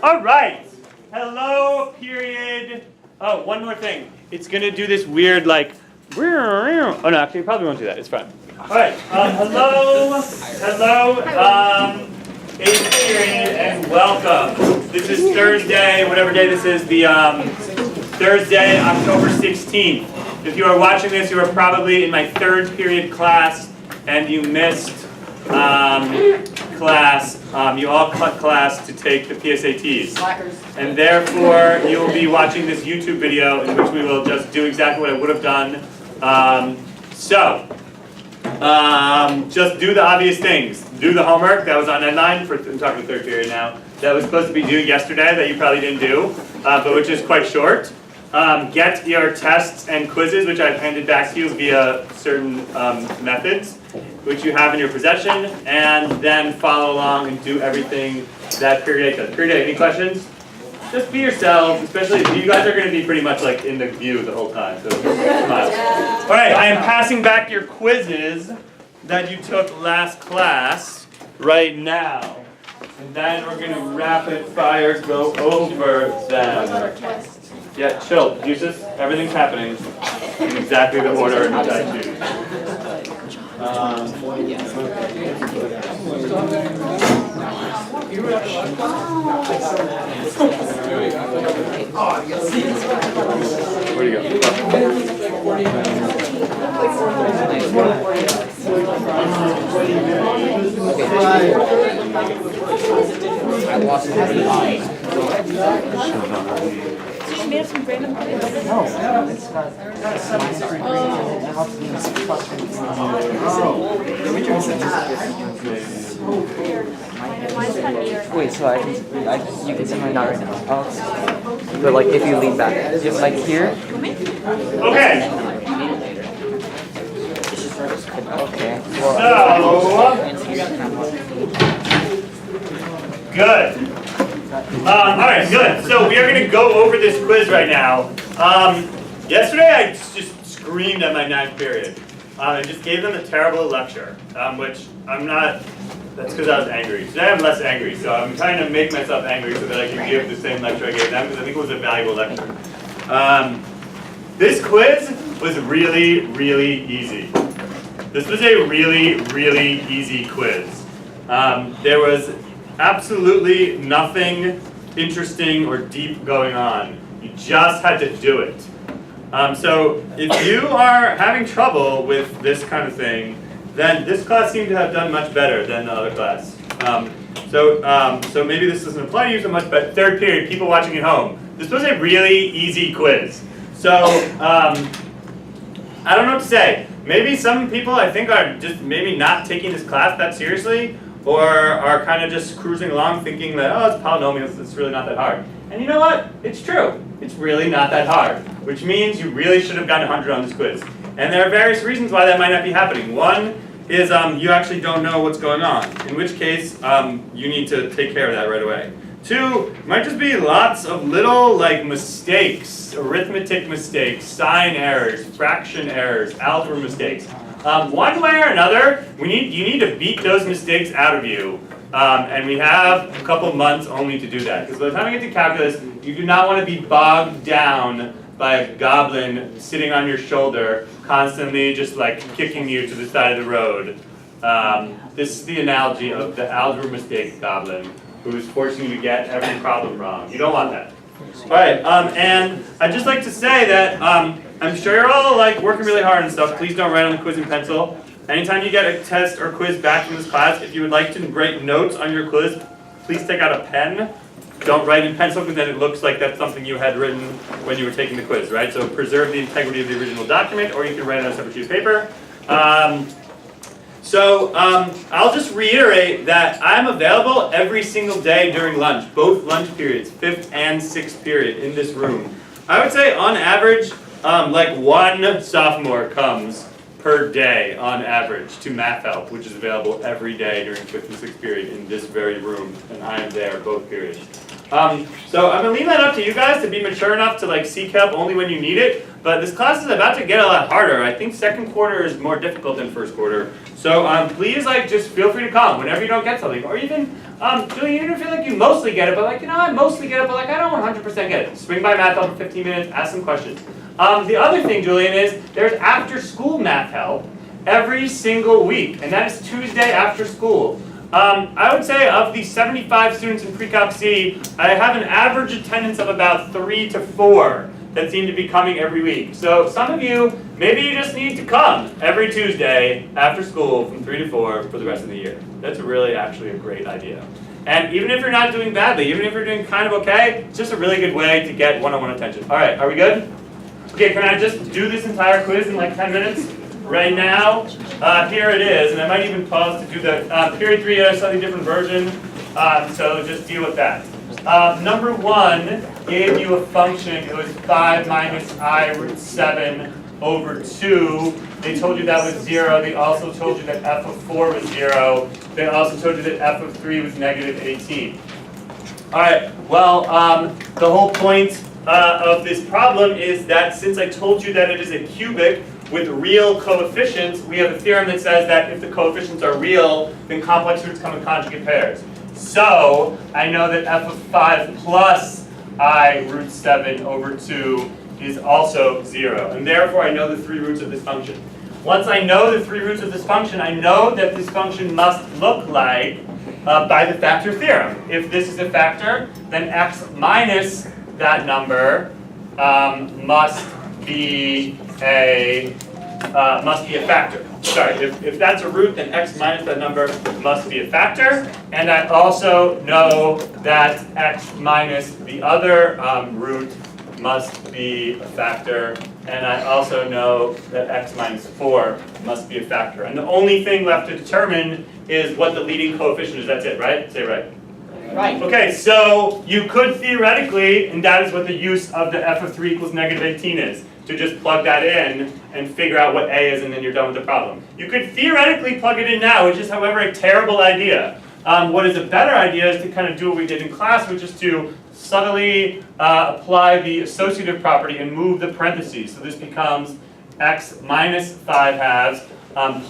All right. Hello, period. Oh, one more thing. It's going to do this weird, like, oh, no, actually, it probably won't do that. It's fine. All right. Hello, eighth period, and welcome. This is Thursday, whatever day this is, the Thursday, October 16th. If you are watching this, you are probably in my third period class, and you missed class. You all cut class to take the PSATs. And therefore, you will be watching this YouTube video in which we will just do exactly what I would have done. Just do the obvious things. Do the homework that was on deadline, I'm talking the third period now, that was supposed to be due yesterday that you probably didn't do, but which is quite short. Get your tests and quizzes, which I've handed back to you via certain methods, which you have in your possession, and then follow along and do everything that period does. Period, any questions? Just be yourselves, especially if you guys are going to be pretty much like in the view the whole time. So smile. All right, I am passing back your quizzes that you took last class right now. And then we're going to rapid fire go over them. Yeah, chill. Uses, everything's happening in exactly the order in which I choose. Where'd you go? I lost it. You made some random things? No, it's got 73 Wait, so you can see mine not right now. Oh. But like if you lean back, just like here. Okay. Okay. Good. All right, good. So we are going to go over this quiz right now. Yesterday I just screamed at my ninth period. I just gave them a terrible lecture, which I'm not. That's because I was angry. Today I'm less angry, so I'm trying to make myself angry so that I can give the same lecture I gave them because I think it was a valuable lecture. This quiz was really, really easy. This was a really, really easy quiz. There was absolutely nothing interesting or deep going on. You just had to do it. So if you are having trouble with this kind of thing, then this class seemed to have done much better than the other class. So maybe this doesn't apply to you so much, but third period, people watching at home, this was a really easy quiz. So I don't know what to say. Maybe some people I think are just maybe not taking this class that seriously, or are kind of just cruising along thinking that, oh, it's polynomials, it's really not that hard. And you know what? It's true. It's really not that hard, which means you really should have gotten 100 on this quiz. And there are various reasons why that might not be happening. One is you actually don't know what's going on, in which case you need to take care of that right away. Two, might just be lots of little like mistakes, arithmetic mistakes, sign errors, fraction errors, algebra mistakes. One way or another, you need to beat those mistakes out of you. And we have a couple months only to do that. Because by the time you get to calculus, you do not want to be bogged down by a goblin sitting on your shoulder, constantly just like kicking you to the side of the road. This is the analogy of the algebra mistake goblin, who is forcing you to get every problem wrong. You don't want that. All right, and I'd just like to say that I'm sure you're all like working really hard and stuff. Please don't write on the quiz in pencil. Anytime you get a test or quiz back from this class, if you would like to write notes on your quiz, please take out a pen. Don't write in pencil because then it looks like that's something you had written when you were taking the quiz, right? So preserve the integrity of the original document, or you can write it on a separate sheet of paper. I'll just reiterate that I'm available every single day during lunch, both lunch periods, 5th and 6th period in this room. I would say on average, like one sophomore comes per day on average to math help, which is available every day during 5th and 6th period in this very room, and I am there both periods. So I'm gonna leave that up to you guys to be mature enough to like seek help only when you need it, but this class is about to get a lot harder. I think 2nd quarter is more difficult than 1st quarter. So please like just feel free to come whenever you don't get something, or even Julie, even if you feel like you mostly get it, but like I mostly get it, but like I don't 100% get it. Swing by math help for 15 minutes, ask some questions. The other thing, Julian, is there's after school math help every single week, and that is Tuesday after school. I would say of the 75 students in Precalc C, I have an average attendance of about 3 to 4 that seem to be coming every week. So some of you, maybe you just need to come every Tuesday after school from 3 to 4 for the rest of the year. That's really actually a great idea. And even if you're not doing badly, even if you're doing kind of okay, it's just a really good way to get one-on-one attention. All right, are we good? Okay, can I just do this entire quiz in like 10 minutes? Right now, here it is, and I might even pause to do the period 3 had a slightly different version, so just deal with that. Number 1 gave you a function. It was 5 minus I root 7 over 2. They told you that was 0. They also told you that f of 4 was 0. They also told you that f of 3 was negative 18. All right, well, the whole point of this problem is that since I told you that it is a cubic with real coefficients, we have a theorem that says that if the coefficients are real, then complex roots come in conjugate pairs. So I know that f of 5 plus I root 7 over 2 is also 0. And therefore I know the 3 roots of this function. Once I know the 3 roots of this function, I know that this function must look like by the factor theorem. If this is a factor, then x minus that number must be a factor. Sorry, if that's a root, then x minus that number must be a factor. And I also know that x minus the other root must be a factor. And I also know that x minus 4 must be a factor. And the only thing left to determine is what the leading coefficient is. That's it, right? Say right. Right. Okay, so you could theoretically, and that is what the use of the f of 3 equals negative 18 is, to just plug that in and figure out what a is, and then you're done with the problem. You could theoretically plug it in now, which is, however, a terrible idea. What is a better idea is to kind of do what we did in class, which is to subtly apply the associative property and move the parentheses. So this becomes x minus 5 halves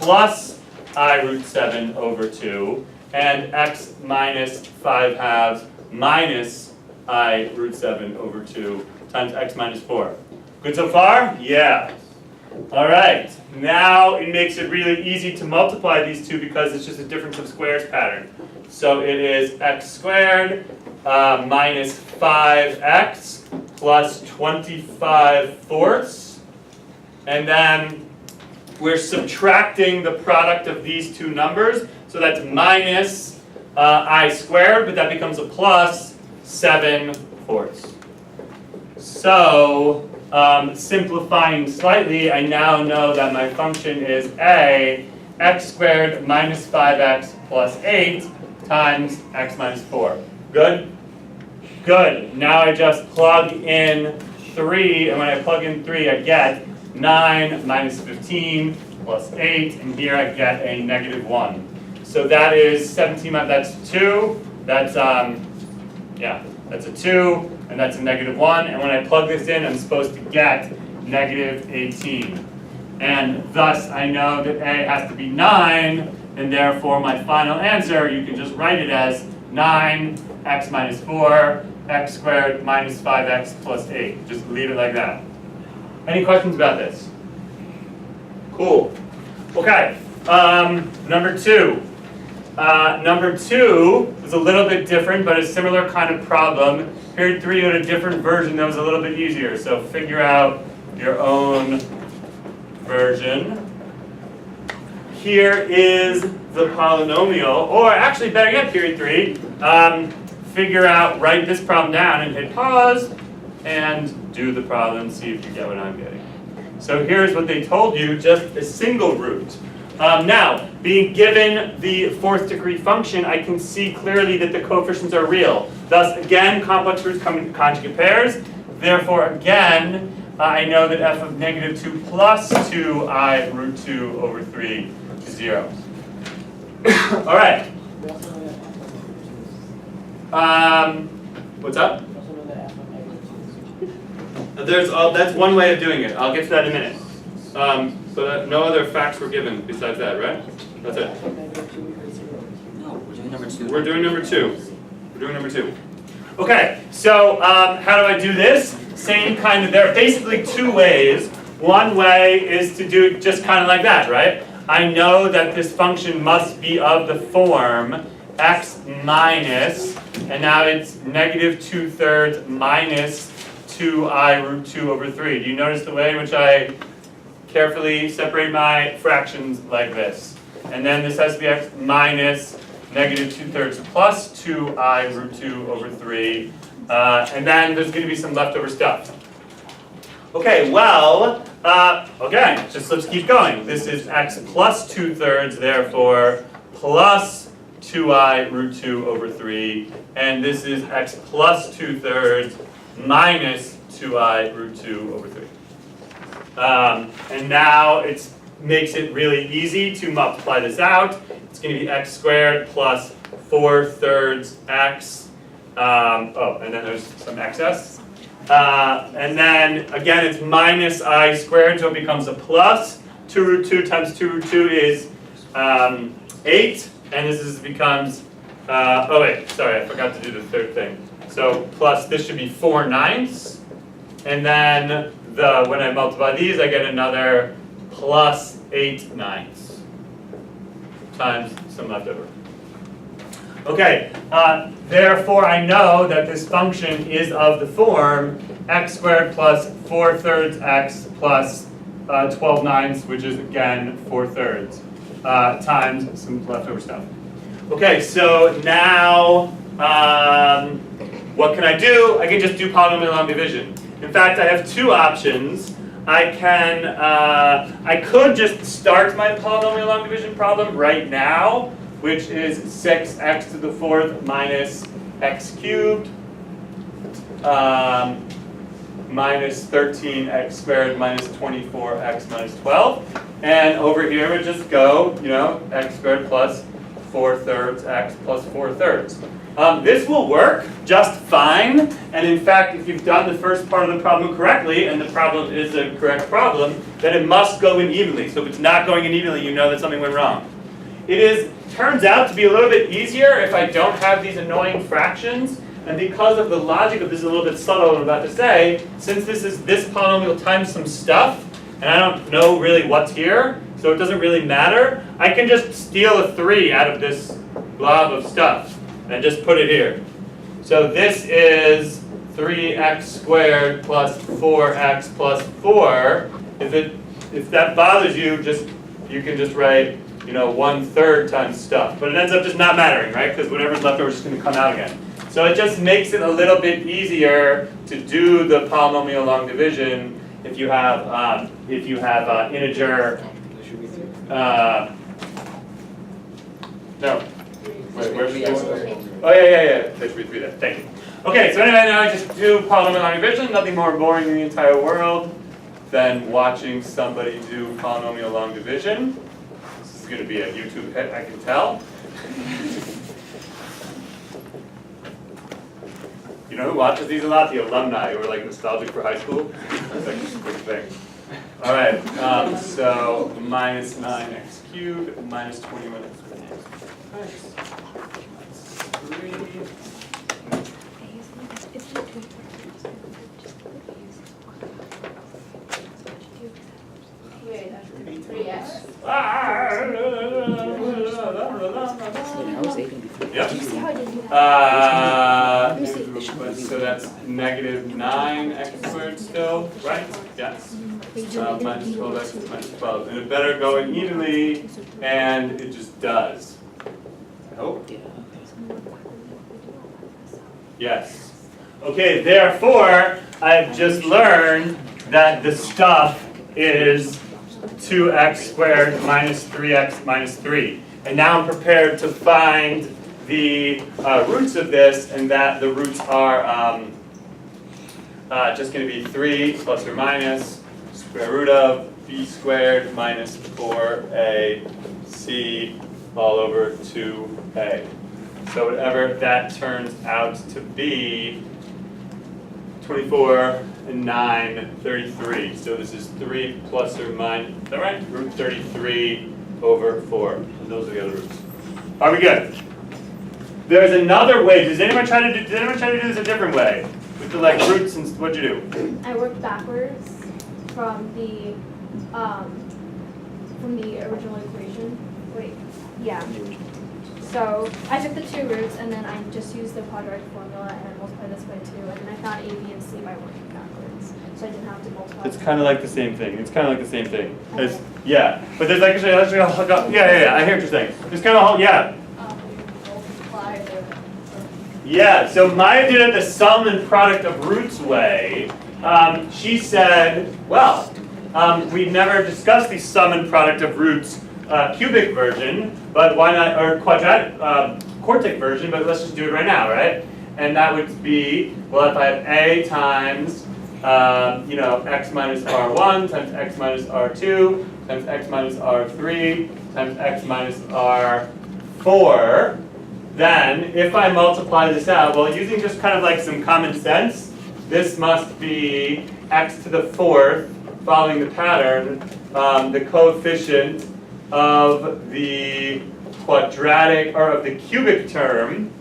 plus I root 7 over 2, and x minus 5 halves minus I root 7 over 2 times x minus 4. Good so far? Yeah. All right. Now it makes it really easy to multiply these two because it's just a difference of squares pattern. So it is x squared minus 5x plus 25 fourths. And then we're subtracting the product of these two numbers. So that's minus I squared, but that becomes a plus 7 fourths. So simplifying slightly, I now know that my function is a x squared minus 5x plus 8 times x minus 4. Good? Good. Now I just plug in 3, and when I plug in 3, I get 9 minus 15 plus 8, and here I get a negative 1. So that is 17, that's 2, that's, that's a 2, and that's a negative 1, and when I plug this in, I'm supposed to get negative 18. And thus, I know that a has to be 9, and therefore my final answer, you can just write it as 9x minus 4, x squared minus 5x plus 8. Just leave it like that. Any questions about this? Cool. Okay, number 2. Number 2 is a little bit different, but a similar kind of problem. Period 3 had a different version that was a little bit easier, so figure out your own version. Here is the polynomial, or actually better yet, period 3. Figure out, write this problem down and hit pause, and do the problem, see if you get what I'm getting. So here's what they told you, just a single root. Now, being given the 4th degree function, I can see clearly that the coefficients are real. Thus, again, complex roots come in conjugate pairs. Therefore, again, I know that f of negative 2 plus 2I root 2 over 3 is 0. All right. What's up? That's one way of doing it. I'll get to that in a minute. But no other facts were given besides that, right? That's it. No, we're doing number 2. We're doing number 2. We're doing number 2. Okay, so how do I do this? Same kind of, there are basically 2 ways. One way is to do it just kind of like that, right? I know that this function must be of the form x minus, and now it's negative 2/3 minus 2I root 2 over 3. Do you notice the way in which I carefully separate my fractions like this? And then this has to be x minus negative 2/3 plus 2I root 2 over 3. And then there's going to be some leftover stuff. Okay, well, okay, let's keep going. This is x plus 2/3, therefore, plus 2I root 2 over 3. And this is x plus 2/3 minus 2I root 2 over 3. And now it makes it really easy to multiply this out. It's going to be x squared plus 4/3 x. And then there's some excess. And then, again, it's minus I squared, so it becomes a plus. 2 root 2 times 2 root 2 is 8. And this becomes, oh wait, sorry, I forgot to do the third thing. So plus, this should be 4/9. And then when I multiply these, I get another plus 8/9 times some leftover. Okay, therefore I know that this function is of the form x squared plus 4/3 x plus 12/9, which is again 4/3 times some leftover stuff. Okay, so now what can I do? I can just do polynomial long division. In fact, I have 2 options. I could just start my polynomial long division problem right now, which is 6x to the 4th minus x cubed minus 13x squared minus 24x minus 12. And over here we just go, x squared plus 4/3 x plus 4/3. This will work just fine, and in fact, if you've done the first part of the problem correctly, and the problem is a correct problem, then it must go in evenly. So if it's not going in evenly, you know that something went wrong. It turns out to be a little bit easier if I don't have these annoying fractions, and because of the logic of this is a little bit subtle what I'm about to say, since this is this polynomial times some stuff, and I don't know really what's here, so it doesn't really matter, I can just steal a 3 out of this blob of stuff and just put it here. So this is 3x squared plus 4x plus 4. If that bothers you, you can just write 1/3 times stuff. But it ends up just not mattering, right? Because whatever's left over is just going to come out again. So it just makes it a little bit easier to do the polynomial long division if you have integer. No. Wait, where's the Oh yeah. There should be 3 there. Thank you. Okay, so anyway, now I just do polynomial long division. Nothing more boring in the entire world than watching somebody do polynomial long division. This is going to be a YouTube hit, I can tell. You know who watches these a lot? The alumni who are like nostalgic for high school. That's like a big thing. All right, so minus 9x cubed minus 21x squared. Yep. So that's negative 9x squared still, right? Yes. Minus 12x minus 12. And it better go in evenly, and it just does. I hope. Yes. Okay, therefore, I've just learned that the stuff is 2x squared minus 3x minus 3. And now I'm prepared to find the roots of this, and that the roots are just going to be 3 plus or minus square root of b squared minus 4ac all over 2a. So whatever that turns out to be, 24 and 9, 33. So this is 3 plus or minus, is that right? Root 33 over 4. And those are the other roots. Are we good? There's another way. Does anyone try to do this a different way? With the like roots and what'd you do? I worked backwards from the original equation. Wait, yeah. So I took the 2 roots and then I just used the quadratic formula and I multiplied this by 2 and then I found a, b, and c by working backwards. So I didn't have to multiply. It's kind of like the same thing. Yeah, but there's actually a hookup. Yeah. I hear what you're saying. There's kind of a whole, yeah. Multiply the. Yeah. So Maya did it the sum and product of roots way. She said, well, we've never discussed the sum and product of roots cubic version, but why not, or quadratic, quartic version, but let's just do it right now, right? And that would be, well, if I have a times, x minus r1 times x minus r2 times x minus r3 times x minus r4, then if I multiply this out, well, using just kind of like some common sense, this must be x to the 4th, following the pattern, the coefficient of the quadratic, or of the cubic term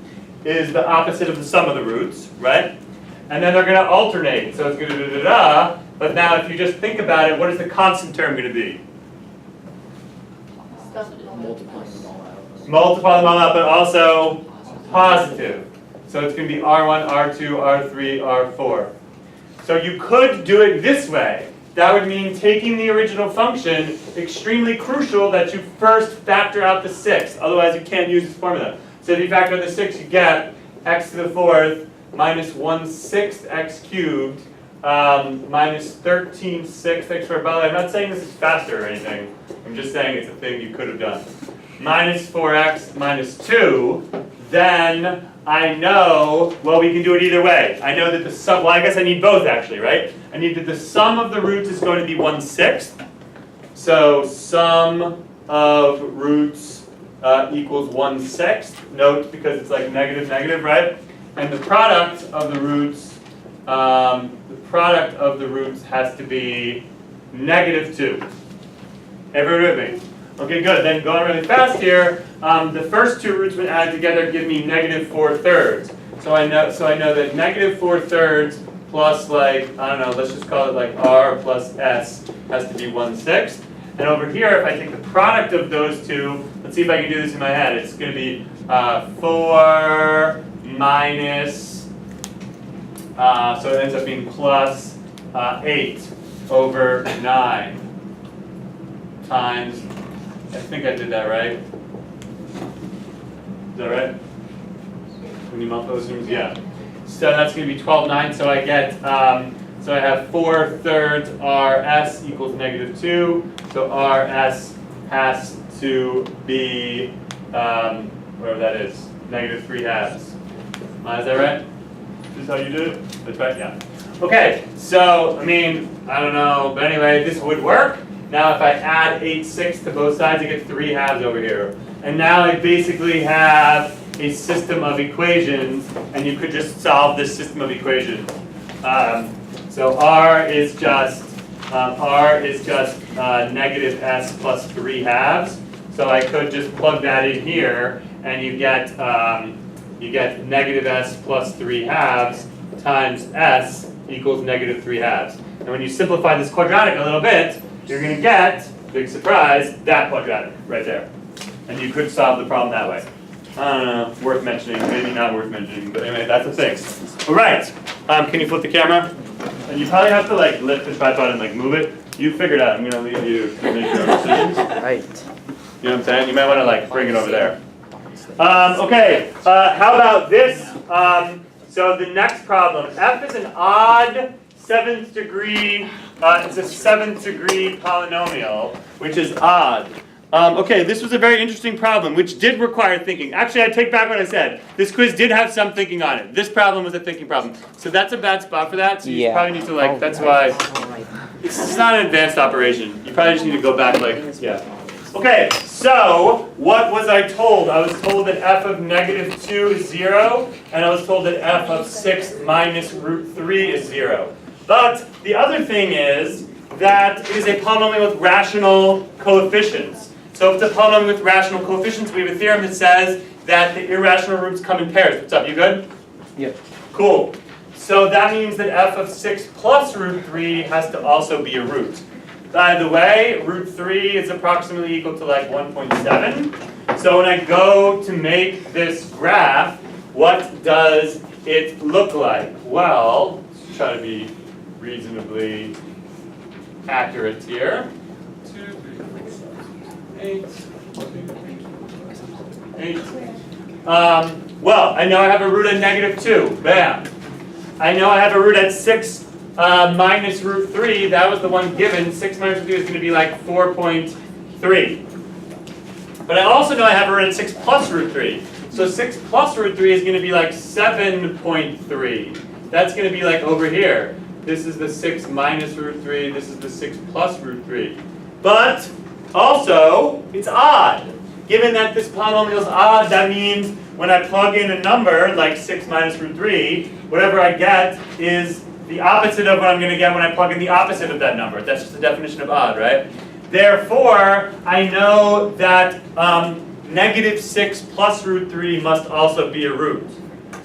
is the opposite of the sum of the roots, right? And then they're going to alternate, so it's going to da-da-da, but now if you just think about it, what is the constant term going to be? Multiply them all out, but also positive. So it's going to be R1, R2, R3, R4. So you could do it this way. That would mean taking the original function, extremely crucial that you first factor out the 6, otherwise you can't use this formula. So if you factor out the 6, you get x to the 4th minus 1/6 x cubed minus 13/6 x squared. By the way, I'm not saying this is faster or anything. I'm just saying it's a thing you could have done. Minus 4x minus 2, then I know, well, we can do it either way. I know that the sum, well, I guess I need both actually, right? I need that the sum of the roots is going to be 1/6. So sum of roots equals 1/6. Note, because it's like negative, negative, right? And the product of the roots, has to be -2. Everyone with me? Okay, good. Then going really fast here, the first 2 roots when added together give me -4/3. So I know that -4/3 plus, like, I don't know, let's just call it like r plus s has to be 1/6. And over here, if I take the product of those 2, let's see if I can do this in my head. It's going to be 4 minus, so it ends up being plus 8 over 9 times, I think I did that right. Is that right? When you multiply those numbers, yeah. So that's going to be 12/9. So I get, so I have 4/3 rs equals -2. So rs has to be, whatever that is, -3/2. Is that right? Is this how you do it? That's right, yeah. Okay, so, I mean, I don't know, but anyway, this would work. Now if I add 8/6 to both sides, I get 3/2 over here. And now I basically have a system of equations, and you could just solve this system of equations. So r is just -s plus 3/2. So I could just plug that in here, and you get -s plus 3/2 times s equals -3/2. And when you simplify this quadratic a little bit, you're going to get, big surprise, that quadratic right there. And you could solve the problem that way. I don't know, worth mentioning, maybe not worth mentioning, but anyway, that's the thing. All right, can you flip the camera? And you probably have to like lift the tripod and like move it. You figure it out. I'm going to leave you to make your own decisions. Right. You know what I'm saying? You might want to like bring it over there. Okay, how about this? So the next problem, f is an odd 7th degree, it's a 7th degree polynomial, which is odd. Okay, this was a very interesting problem, which did require thinking. Actually, I take back what I said. This quiz did have some thinking on it. This problem was a thinking problem. So that's a bad spot for that, so you probably need to, like, that's why, it's not an advanced operation. You probably just need to go back, like, yeah. Okay, so, what was I told? I was told that f of -2 is 0, and I was told that f of 6 minus root 3 is 0. But the other thing is that it is a polynomial with rational coefficients. So if it's a polynomial with rational coefficients, we have a theorem that says that the irrational roots come in pairs. What's up, you good? Yep. Cool. So that means that f of 6 plus root 3 has to also be a root. By the way, root 3 is approximately equal to like 1.7. So when I go to make this graph, what does it look like? Well, let's try to be reasonably accurate here. 2, 3, 4, 8. Well, I know I have a root at -2. Bam. I know I have a root at 6 minus root 3. That was the one given. 6 minus root 3 is going to be like 4.3. But I also know I have a root at 6 plus root 3. So 6 plus root 3 is going to be like 7.3. That's going to be like over here. This is the 6 minus root 3. This is the 6 plus root 3. But also, it's odd. Given that this polynomial is odd, that means when I plug in a number like 6 minus root 3, whatever I get is the opposite of what I'm going to get when I plug in the opposite of that number. That's just the definition of odd, right? Therefore, I know that -6 plus root 3 must also be a root.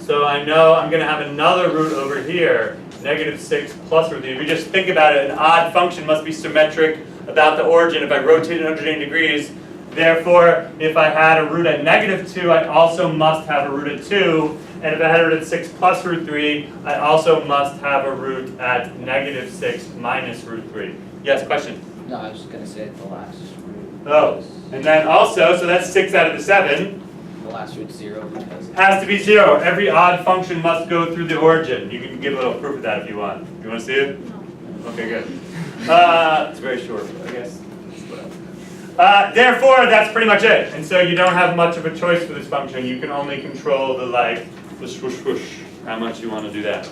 So I know I'm going to have another root over here, -6 plus root 3. If you just think about it, an odd function must be symmetric about the origin if I rotate it 180 degrees. Therefore, if I had a root at -2, I also must have a root at 2. And if I had a root at 6 plus root 3, I also must have a root at -6 minus root 3. Yes, question? No, I was just going to say the last root. Oh, and then also, so that's 6 out of the 7. The last root's 0 because... Has to be 0. Every odd function must go through the origin. You can give a little proof of that if you want. You want to see it? Okay, good. It's very short, I guess. Therefore, that's pretty much it. And so you don't have much of a choice for this function. You can only control the swoosh swoosh, how much you want to do that.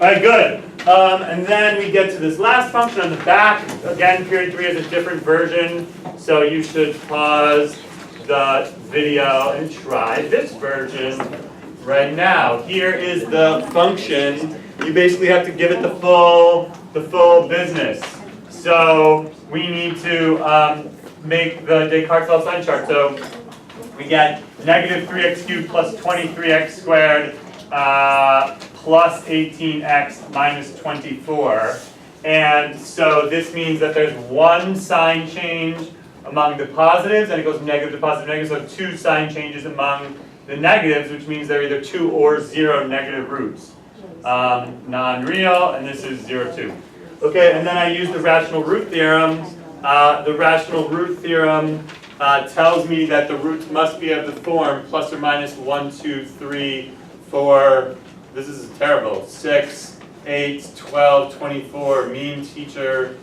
All right, good. And then we get to this last function on the back. Again, period 3 is a different version. So you should pause the video and try this version right now. Here is the function. You basically have to give it the full business. So we need to make the Descartes self-sign chart. So we get -3x cubed plus 23x squared plus 18x minus 24. And so this means that there's one sign change among the positives, and it goes from negative to positive, negative. So 2 sign changes among the negatives, which means they're either 2 or 0 negative roots. Non-real, and this is 0, 2. Okay, and then I use the rational root theorem. The rational root theorem tells me that the roots must be of the form plus or minus 1, 2, 3, 4. This is terrible. 6, 8, 12, 24. Mean teacher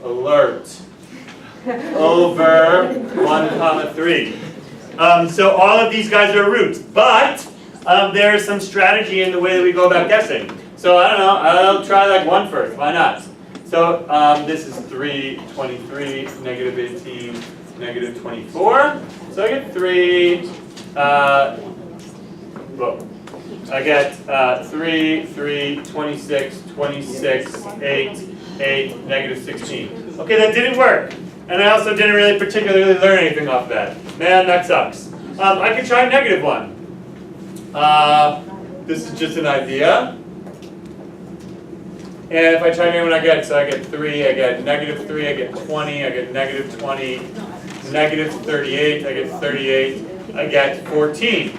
alert. Over 1, 3. So all of these guys are roots, but there's some strategy in the way that we go about guessing. So I don't know. I'll try like 1 first. Why not? So this is 3, 23, -18, -24. So I get 3. I get 3, 3, 26, 26, 8, 8, -16. Okay, that didn't work. And I also didn't really particularly learn anything off that. Man, that sucks. I could try -1. This is just an idea. And if I try here, what I get? So I get 3, I get -3, I get 20, I get -20, -38, I get 38, I get 14.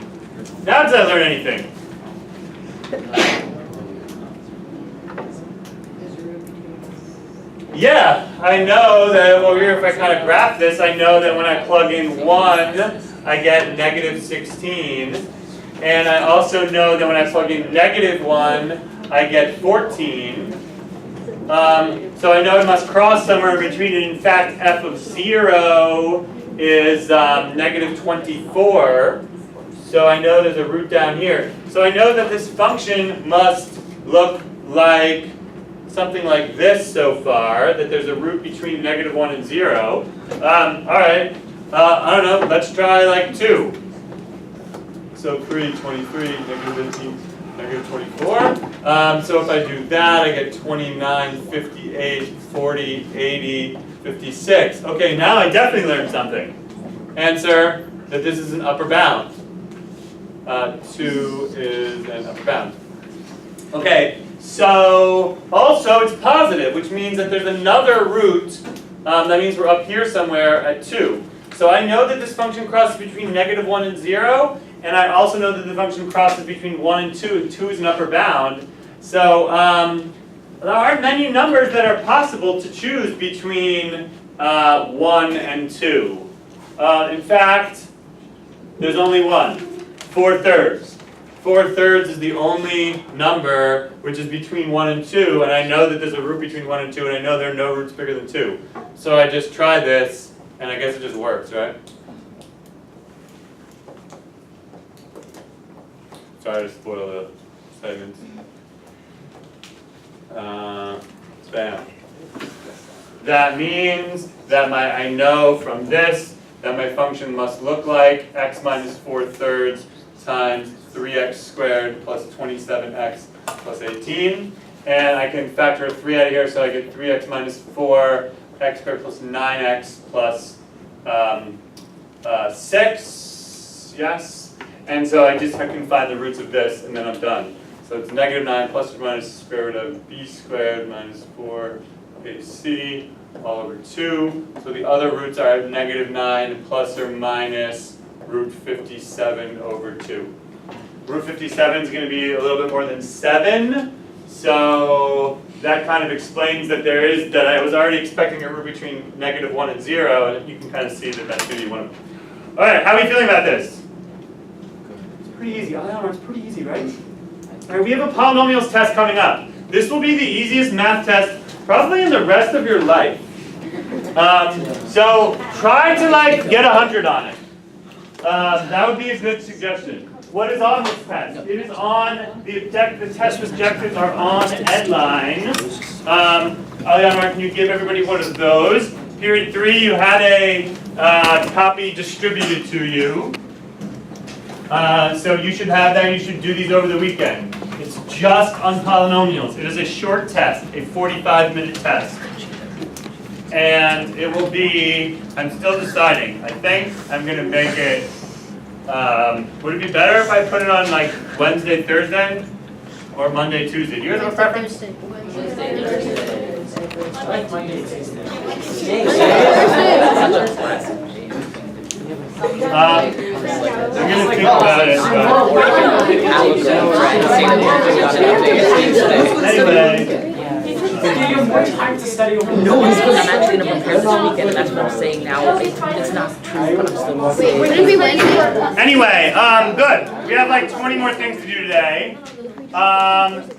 Now did I learn anything? Yeah, I know that over here, if I kind of graph this, I know that when I plug in 1, I get -16. And I also know that when I plug in -1, I get 14. So I know it must cross somewhere in between. And in fact, f of 0 is negative 24. So I know there's a root down here. So I know that this function must look like something like this so far, that there's a root between negative 1 and 0. Alright, I don't know, let's try like 2. So 3, 23, negative 15, negative 24. So if I do that, I get 29, 58, 40, 80, 56. Okay, now I definitely learned something. Answer that this is an upper bound. 2 is an upper bound. Okay, so also it's positive, which means that there's another root. That means we're up here somewhere at 2. So I know that this function crosses between negative 1 and 0, and I also know that the function crosses between 1 and 2 is an upper bound. So there aren't many numbers that are possible to choose between 1 and 2. In fact, there's only one, 4/3. 4/3 is the only number which is between 1 and 2, and I know that there's a root between 1 and 2, and I know there are no roots bigger than 2. So I just try this, and I guess it just works, right? Sorry to spoil the segments. Bam. That means that I know from this that my function must look like x minus 4/3 times 3x squared plus 27x plus 18. And I can factor a 3 out of here, so I get 3x minus 4, x squared plus 9x plus 6, yes? And so I can find the roots of this, and then I'm done. So it's negative 9 plus or minus the square root of b squared minus 4ac all over 2. So the other roots are negative 9 plus or minus root 57 over 2. Root 57 is going to be a little bit more than 7. So that kind of explains that that I was already expecting a root between negative 1 and 0, and you can kind of see that that's going to be one of them. All right, how are we feeling about this? It's pretty easy. It's pretty easy, right? All right, we have a polynomials test coming up. This will be the easiest math test probably in the rest of your life. So try to get 100 on it. That would be a good suggestion. What is on this test? It is on the test objectives are on Edline. Aliana, can you give everybody one of those? Period 3, you had a copy distributed to you. So you should have that. You should do these over the weekend. It's just on polynomials. It is a short test, a 45-minute test. And it will be, I'm still deciding. I think I'm going to make it, would it be better if I put it on Wednesday, Thursday? Or Monday, Tuesday? Do you guys have a preference? Wednesday, Thursday. I like Monday, Tuesday. I'm going to think about it. Anyway. You have more time to study over the I'm actually going to prepare this weekend, and that's what I'm saying now. It's not true, but I'm still going to say it. We're going to be Wednesday. Anyway, good. We have 20 more things to do today.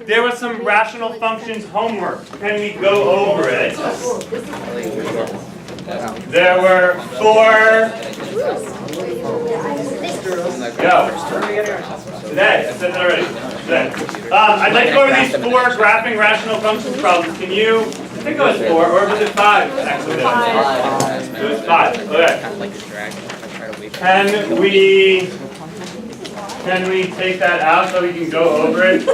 There was some rational functions homework. Can we go over it? There were 4. Go. Today. I said that already. Today. I'd like to go over these 4 graphing rational functions problems. Can you? I think it was 4, or was it 5? Actually, it was 5. Okay. Can we take that out so we can go over it?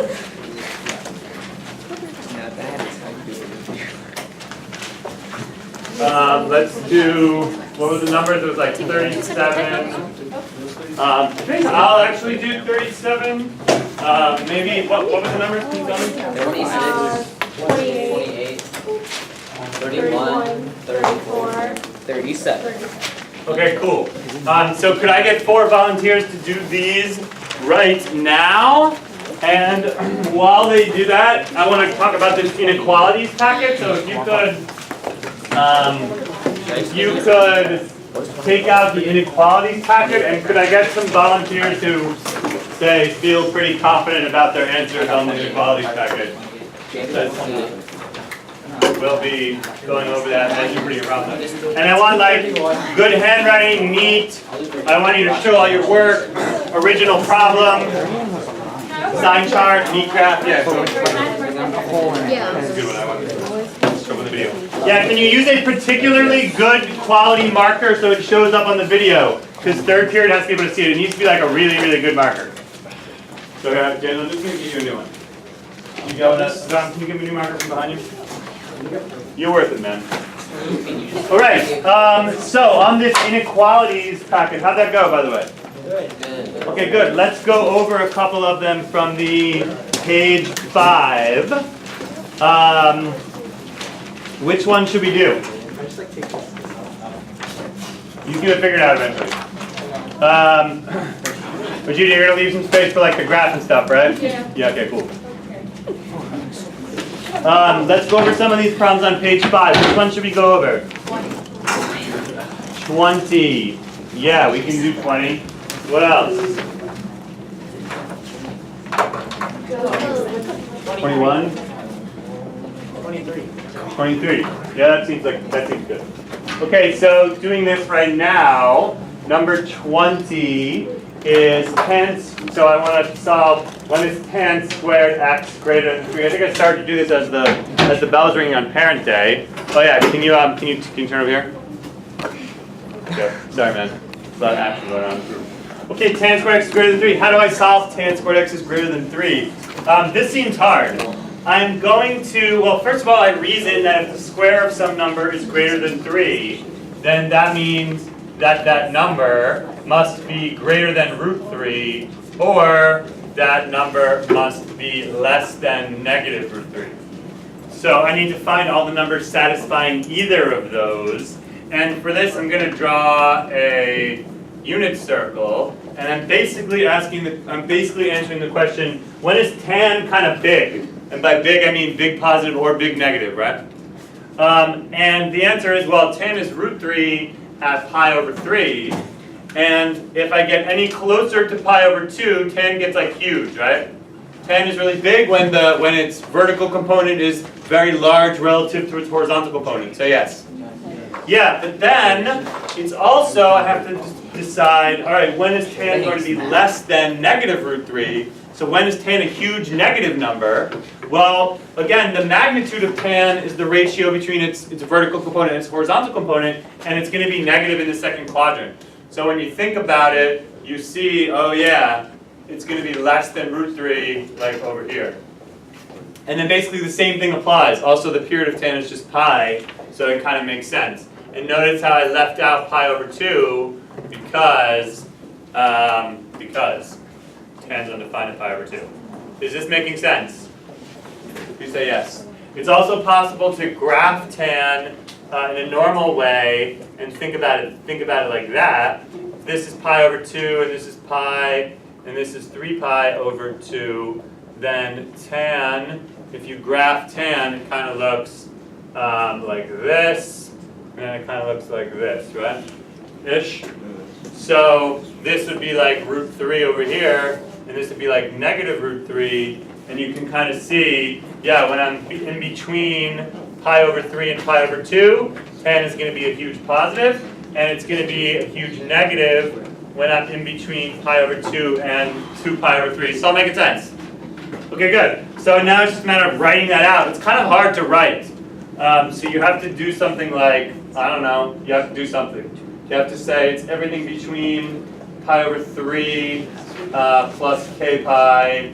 Let's do, what was the numbers? It was 37. I think I'll actually do 37. Maybe, what was the numbers? Can you tell me? 26, 28, 31, 34, 37. Okay, cool. So could I get 4 volunteers to do these right now? And while they do that, I want to talk about this inequalities packet. So if you could take out the inequalities packet, and could I get some volunteers who feel pretty confident about their answers on the inequalities packet? we'll be going over that as you're putting your problem. And I want like good handwriting, neat. I want you to show all your work, original problem, sign chart, neat graph. Yeah. That's a good one. I want to show on the video. Yeah, can you use a particularly good quality marker so it shows up on the video? Because third period has to be able to see it. It needs to be like a really, really good marker. So Daniel, I'm just going to give you a new one. You got this? Can you give me a new marker from behind you? You're worth it, man. All right. So on this inequalities packet, how'd that go, by the way? Good. Okay, good. Let's go over a couple of them from the page 5. Which one should we do? You can figure it out eventually. But you're gonna leave some space for like the graph and stuff, right? Yeah. Yeah. Okay. Cool. Let's go over some of these problems on page 5. Which one should we go over? 20. Yeah, we can do 20. What else? 21. 23. Yeah, that seems good. Okay, so doing this right now, number 20 is 10. So I want to solve when is 10 squared x greater than 3. I think I started to do this as the bell's ringing on Parent Day. Oh yeah, can you turn over here? Okay, sorry man. There's a lot of action going on. Okay, tan squared x is greater than 3. How do I solve tan squared x is greater than 3? This seems hard. I'm going to, well, first of all, I reason that if the square of some number is greater than 3, then that means that that number must be greater than root 3, or that number must be less than negative root 3. So I need to find all the numbers satisfying either of those. And for this, I'm going to draw a unit circle. And I'm basically answering the question, when is tan kind of big? And by big, I mean big positive or big negative, right? And the answer is, well, tan is root 3 at pi over 3. And if I get any closer to pi over 2, tan gets like huge, right? Tan is really big when its vertical component is very large relative to its horizontal component. So yes. Yeah, but then it's also, I have to decide, all right, when is tan going to be less than negative root 3? So when is tan a huge negative number? Well, again, the magnitude of tan is the ratio between its vertical component and its horizontal component, and it's going to be negative in the second quadrant. So when you think about it, you see, oh yeah, it's going to be less than root 3, like over here. And then basically the same thing applies. Also, the period of tan is just pi, so it kind of makes sense. And notice how I left out pi over 2 because tan's undefined at pi over 2. Is this making sense? You say yes. It's also possible to graph tan in a normal way and think about it like that. This is pi over 2, and this is pi, and this is 3 pi over 2. Then tan, if you graph tan, it kind of looks like this, and it kind of looks like this, right? Ish. So this would be like root 3 over here, and this would be like negative root 3, and you can kind of see, yeah, when I'm in between pi over 3 and pi over 2, tan is going to be a huge positive, and it's going to be a huge negative when I'm in between pi over 2 and 2 pi over 3. So I'll make it sense. Okay, good. So now it's just a matter of writing that out. It's kind of hard to write. So you have to do something like, I don't know, you have to do something. You have to say it's everything between pi over 3 plus k pi